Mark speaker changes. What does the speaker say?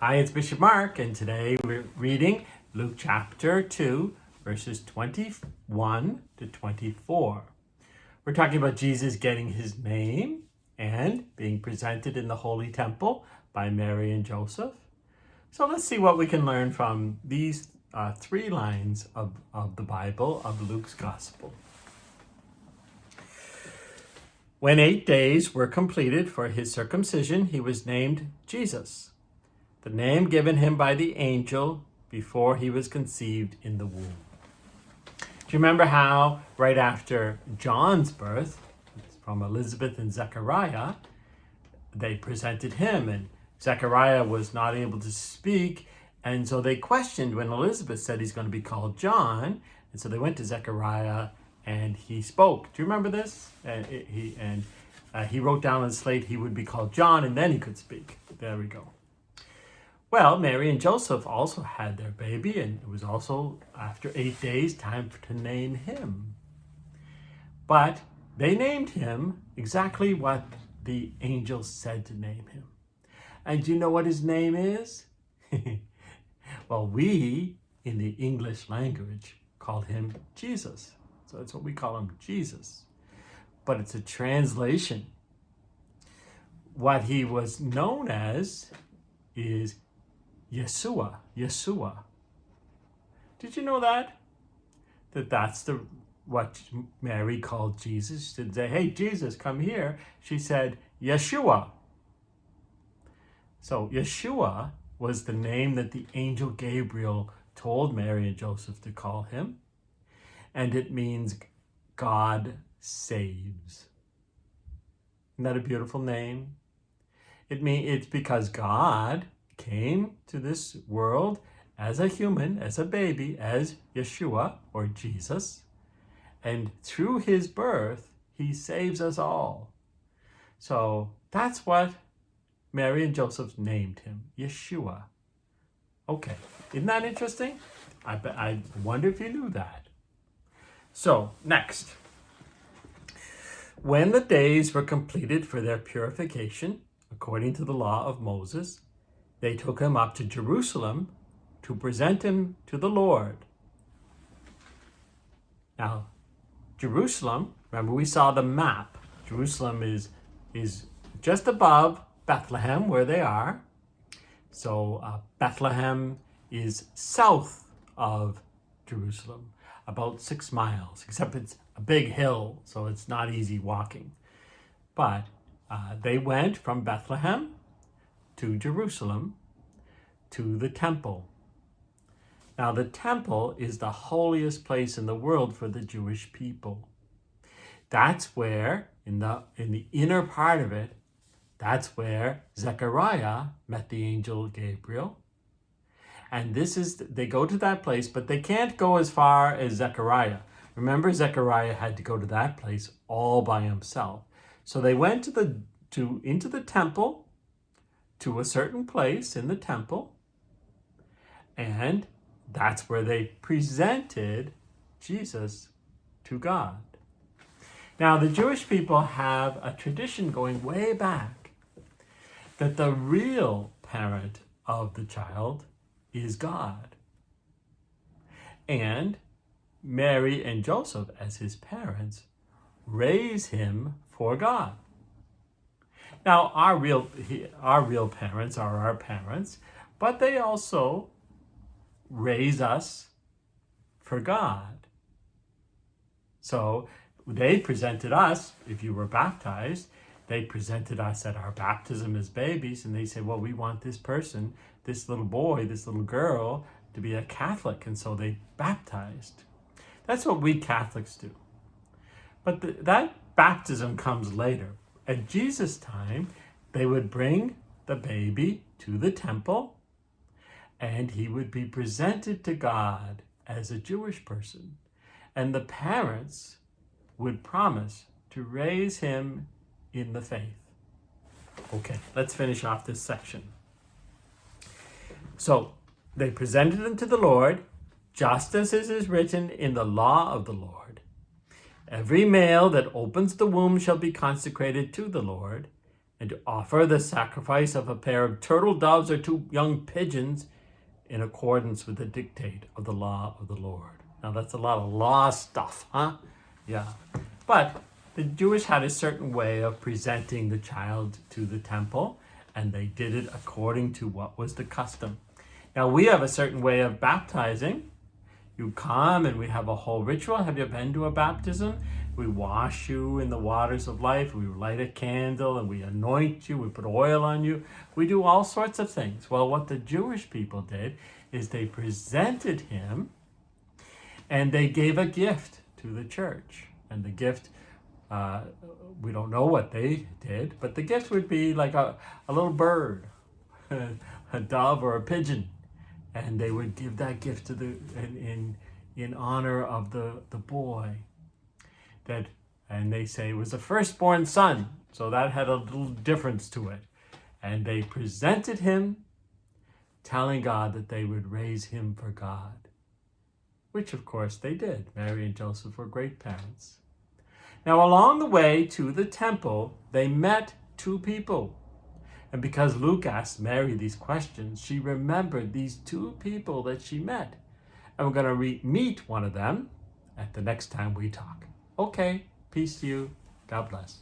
Speaker 1: Hi, it's Bishop Mark, and today we're reading Luke chapter 2, verses 21 to 24. We're talking about Jesus getting his name and being presented in the Holy Temple by Mary and Joseph. So let's see what we can learn from these three lines of the Bible, of Luke's Gospel. When 8 days were completed for his circumcision, he was named Jesus, the name given him by the angel before he was conceived in the womb. Do you remember how right after John's birth, from Elizabeth and Zechariah, they presented him, and Zechariah was not able to speak, and so they questioned when Elizabeth said he's going to be called John, and so they went to Zechariah and he spoke. Do you remember this? He wrote down on the slate he would be called John, and then he could speak. There we go. Well, Mary and Joseph also had their baby, and it was also, after 8 days, time to name him. But they named him exactly what the angel said to name him. And do you know what his name is? Well, we, in the English language, call him Jesus. So that's what we call him, Jesus. But it's a translation. What he was known as is Yeshua. Did you know that? That's what Mary called Jesus. She didn't say, "Hey, Jesus, come here." She said, Yeshua. So Yeshua was the name that the angel Gabriel told Mary and Joseph to call him. And it means God saves. Isn't that a beautiful name? It's because God came to this world as a human, as a baby, as Yeshua or Jesus. And through his birth, he saves us all. So that's what Mary and Joseph named him, Yeshua. Okay, isn't that interesting? I wonder if you knew that. So, next. When the days were completed for their purification, according to the law of Moses, they took him up to Jerusalem to present him to the Lord. Now, Jerusalem, remember we saw the map. Jerusalem is just above Bethlehem, where they are. So Bethlehem is south of Jerusalem, about 6 miles, except it's a big hill, so it's not easy walking. But they went from Bethlehem to Jerusalem to the temple. Now, the temple is the holiest place in the world for the Jewish people. That's where, in the inner part of it, that's where Zechariah met the angel Gabriel. And they go to that place, but they can't go as far as Zechariah. Remember, Zechariah had to go to that place all by himself. So they went into the temple, to a certain place in the temple, and that's where they presented Jesus to God. Now, the Jewish people have a tradition going way back that the real parent of the child is God. And Mary and Joseph, as his parents, raise him for God. Now, our real parents are our parents, but they also raise us for God. So they presented us, if you were baptized, they presented us at our baptism as babies, and they said, well, we want this person, this little boy, this little girl, to be a Catholic, and so they baptized. That's what we Catholics do. But that baptism comes later. At Jesus' time, they would bring the baby to the temple, and he would be presented to God as a Jewish person. And the parents would promise to raise him in the faith. Okay, let's finish off this section. So they presented him to the Lord, just as it is written in the law of the Lord. Every male that opens the womb shall be consecrated to the Lord, and to offer the sacrifice of a pair of turtle doves or 2 young pigeons in accordance with the dictate of the law of the Lord. Now that's a lot of law stuff, huh? Yeah. But the Jewish had a certain way of presenting the child to the temple, and they did it according to what was the custom. Now we have a certain way of baptizing. You come and we have a whole ritual. Have you been to a baptism? We wash you in the waters of life. We light a candle and we anoint you. We put oil on you. We do all sorts of things. Well, what the Jewish people did is they presented him and they gave a gift to the church. And the gift, we don't know what they did, but the gift would be like a little bird, a dove or a pigeon. And they would give that gift to in honor of the boy. And they say it was a firstborn son, so that had a little difference to it. And they presented him, telling God that they would raise him for God, which of course they did. Mary and Joseph were great parents. Now along the way to the temple, they met 2 people. And because Luke asked Mary these questions, she remembered these 2 people that she met. And we're going to meet one of them at the next time we talk. Okay, peace to you. God bless.